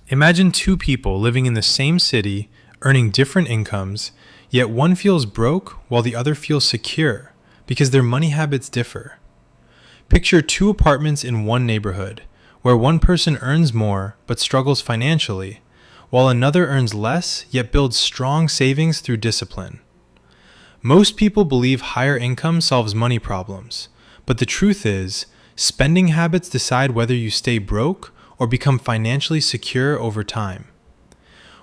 Imagine two people living in the same city, earning different incomes, yet one feels broke while the other feels secure because their money habits differ. Picture two apartments in one neighborhood, where one person earns more but struggles financially, while another earns less yet builds strong savings through discipline. Most people believe higher income solves money problems, but the truth is, spending habits decide whether you stay broke or become financially secure over time.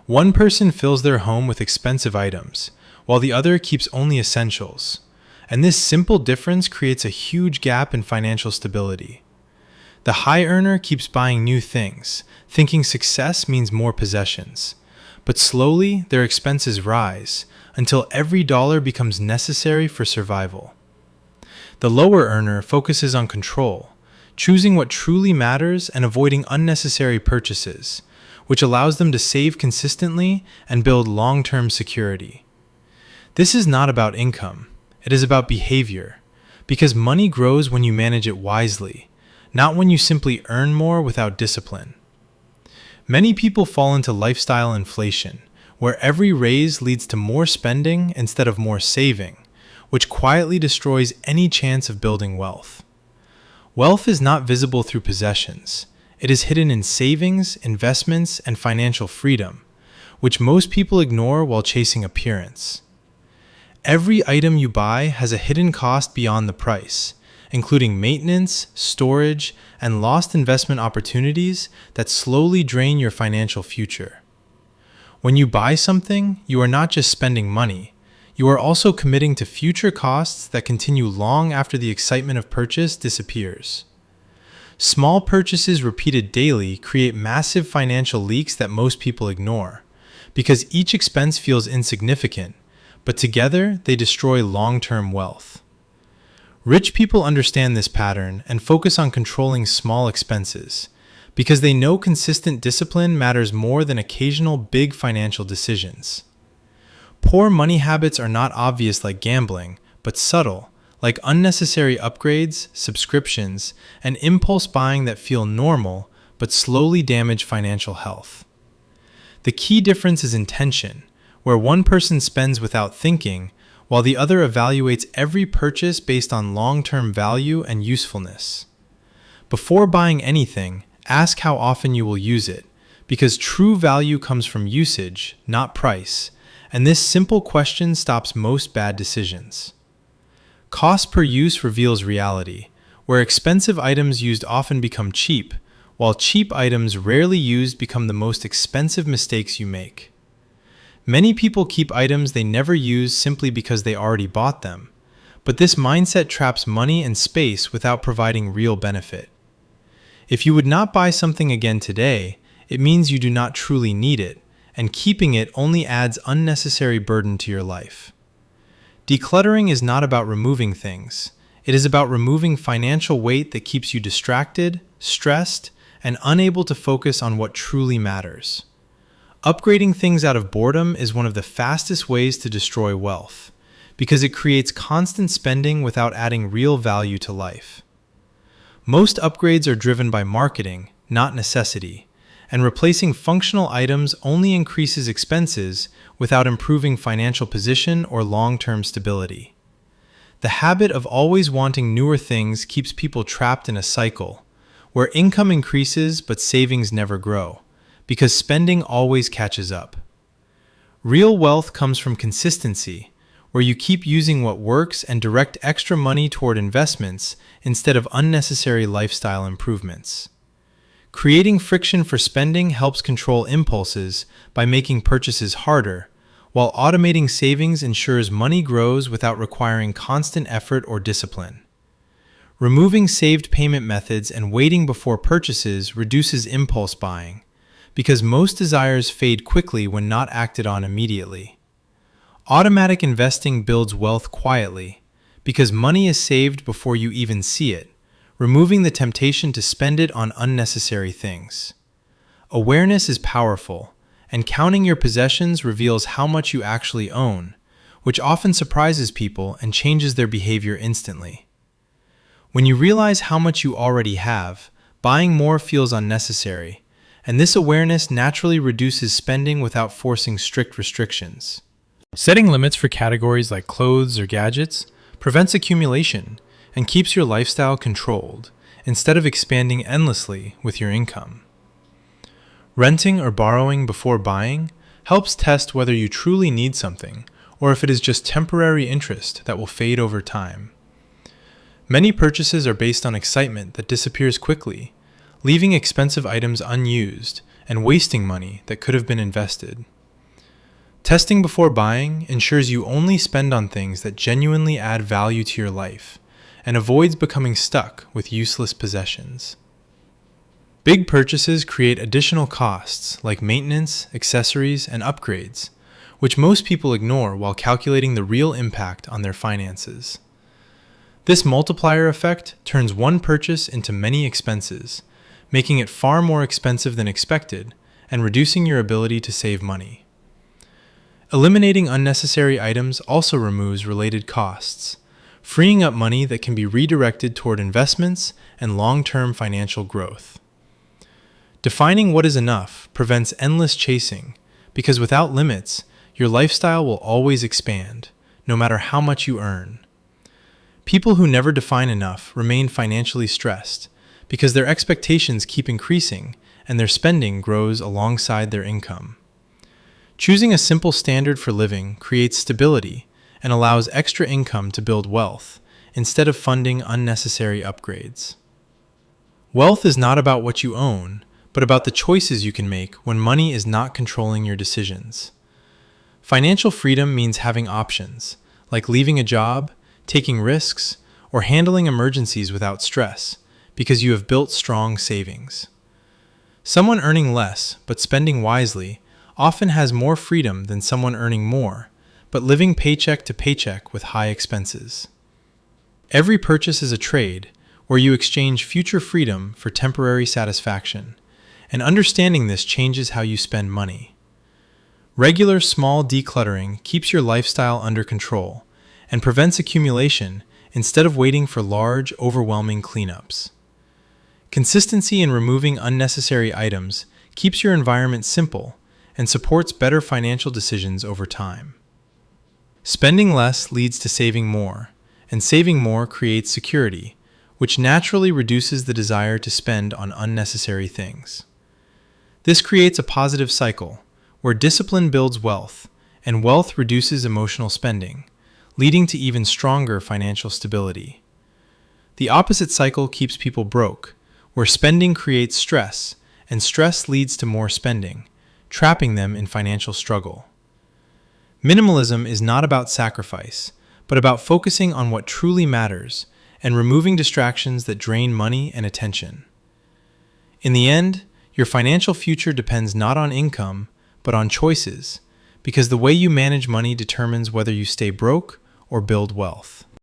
One person fills their home with expensive items, while the other keeps only essentials. And this simple difference creates a huge gap in financial stability. The high earner keeps buying new things, thinking success means more possessions. But slowly, their expenses rise, until every dollar becomes necessary for survival. The lower earner focuses on control, choosing what truly matters and avoiding unnecessary purchases, which allows them to save consistently and build long-term security. This is not about income, it is about behavior, because money grows when you manage it wisely, not when you simply earn more without discipline. Many people fall into lifestyle inflation, where every raise leads to more spending instead of more saving, which quietly destroys any chance of building wealth. Wealth is not visible through possessions. It is hidden in savings, investments, and financial freedom, which most people ignore while chasing appearance. Every item you buy has a hidden cost beyond the price, including maintenance, storage, and lost investment opportunities that slowly drain your financial future. When you buy something, you are not just spending money, you are also committing to future costs that continue long after the excitement of purchase disappears. Small purchases repeated daily create massive financial leaks that most people ignore, because each expense feels insignificant, but together they destroy long-term wealth. Rich people understand this pattern and focus on controlling small expenses, because they know consistent discipline matters more than occasional big financial decisions. Poor money habits are not obvious like gambling, but subtle, like unnecessary upgrades, subscriptions, and impulse buying that feel normal but slowly damage financial health. The key difference is intention, where one person spends without thinking, while the other evaluates every purchase based on long-term value and usefulness. Before buying anything, ask how often you will use it, because true value comes from usage, not price, and this simple question stops most bad decisions. Cost per use reveals reality, where expensive items used often become cheap, while cheap items rarely used become the most expensive mistakes you make. Many people keep items they never use simply because they already bought them, but this mindset traps money and space without providing real benefit. If you would not buy something again today, it means you do not truly need it, and keeping it only adds unnecessary burden to your life. Decluttering is not about removing things. It is about removing financial weight that keeps you distracted, stressed, and unable to focus on what truly matters. Upgrading things out of boredom is one of the fastest ways to destroy wealth, because it creates constant spending without adding real value to life. Most upgrades are driven by marketing, not necessity, and replacing functional items only increases expenses without improving financial position or long-term stability. The habit of always wanting newer things keeps people trapped in a cycle, where income increases but savings never grow, because spending always catches up. Real wealth comes from consistency, where you keep using what works and direct extra money toward investments instead of unnecessary lifestyle improvements. Creating friction for spending helps control impulses by making purchases harder, while automating savings ensures money grows without requiring constant effort or discipline. Removing saved payment methods and waiting before purchases reduces impulse buying, because most desires fade quickly when not acted on immediately. Automatic investing builds wealth quietly, because money is saved before you even see it, removing the temptation to spend it on unnecessary things. Awareness is powerful, and counting your possessions reveals how much you actually own, which often surprises people and changes their behavior instantly. When you realize how much you already have, buying more feels unnecessary, and this awareness naturally reduces spending without forcing strict restrictions. Setting limits for categories like clothes or gadgets prevents accumulation and keeps your lifestyle controlled instead of expanding endlessly with your income. Renting or borrowing before buying helps test whether you truly need something or if it is just temporary interest that will fade over time. Many purchases are based on excitement that disappears quickly, leaving expensive items unused and wasting money that could have been invested. Testing before buying ensures you only spend on things that genuinely add value to your life and avoids becoming stuck with useless possessions. Big purchases create additional costs like maintenance, accessories, and upgrades, which most people ignore while calculating the real impact on their finances. This multiplier effect turns one purchase into many expenses, making it far more expensive than expected and reducing your ability to save money. Eliminating unnecessary items also removes related costs, freeing up money that can be redirected toward investments and long-term financial growth. Defining what is enough prevents endless chasing, because without limits, your lifestyle will always expand, no matter how much you earn. People who never define enough remain financially stressed, because their expectations keep increasing and their spending grows alongside their income. Choosing a simple standard for living creates stability and allows extra income to build wealth, instead of funding unnecessary upgrades. Wealth is not about what you own, but about the choices you can make when money is not controlling your decisions. Financial freedom means having options, like leaving a job, taking risks, or handling emergencies without stress, because you have built strong savings. Someone earning less but spending wisely often has more freedom than someone earning more, but living paycheck to paycheck with high expenses. Every purchase is a trade, where you exchange future freedom for temporary satisfaction, and understanding this changes how you spend money. Regular small decluttering keeps your lifestyle under control and prevents accumulation instead of waiting for large, overwhelming cleanups. Consistency in removing unnecessary items keeps your environment simple and supports better financial decisions over time. Spending less leads to saving more, and saving more creates security, which naturally reduces the desire to spend on unnecessary things. This creates a positive cycle, where discipline builds wealth, and wealth reduces emotional spending, leading to even stronger financial stability. The opposite cycle keeps people broke, where spending creates stress, and stress leads to more spending, trapping them in financial struggle. Minimalism is not about sacrifice, but about focusing on what truly matters and removing distractions that drain money and attention. In the end, your financial future depends not on income, but on choices, because the way you manage money determines whether you stay broke or build wealth.